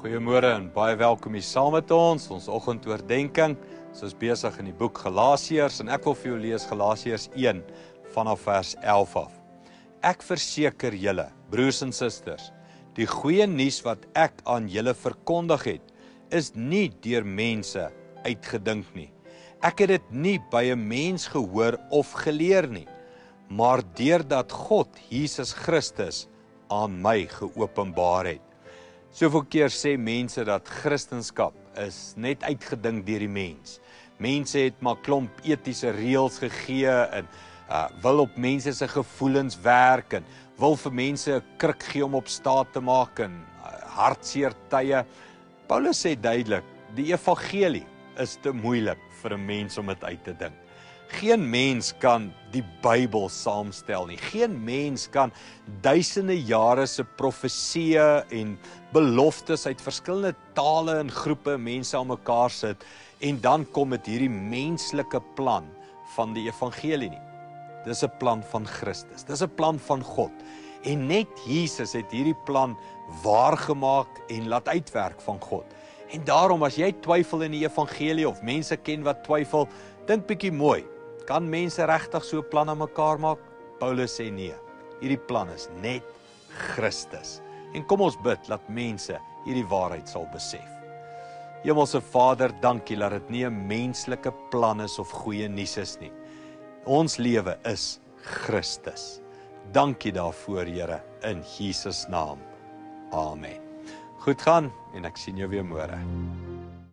Goeiemôre en baie welkom hier saam met ons oggendoordenkings. Ons is besig in die boek Galasiërs en ek wil vir jou lees Galasiërs 1 vanaf vers 11 af. Ek verseker julle, broers en susters, die goeie nuus wat ek aan julle verkondig het, is nie deur mense uitgedink nie. Ek het dit nie by 'n mens gehoor of geleer nie, maar deurdat God Jesus Christus aan my geopenbaar het. Soveel keer sê mense dat Christendom is net uitgedink deur die mens. Mense het maar klomp etiese reëls gegee en wil op mense se gevoelens werk en wil vir mense 'n kruk gee om op staat te maak en hartseer tye. Paulus sê duidelik, die evangelie is te moeilik vir 'n mens om dit uit te dink. Geen mens kan die Bybel saamstel nie. Geen mens kan duisende jare se profesieë en beloftes uit verskillende tale en groepe mense aan mekaar sit en dan kom met hierdie menslike plan van die evangelie nie. Dis 'n plan van Christus. Dis 'n plan van God. En net Jesus het hierdie plan waargemaak en laat uitwerk van God. En daarom as jy twyfel in die evangelie of mense ken wat twyfel, dink bietjie mooi. Kan mense regtig so 'n plan aan mekaar maak? Paulus sê nee. Hierdie plan is net Christus. En kom ons bid dat mense hierdie waarheid sal besef. Hemelse Vader, dankie dat dit nie 'n menslike plan is of goeie nuus is nie. Ons lewe is Christus. Dankie daarvoor, Here, in Jesus naam. Amen. Goed gaan en ek sien jou weer môre.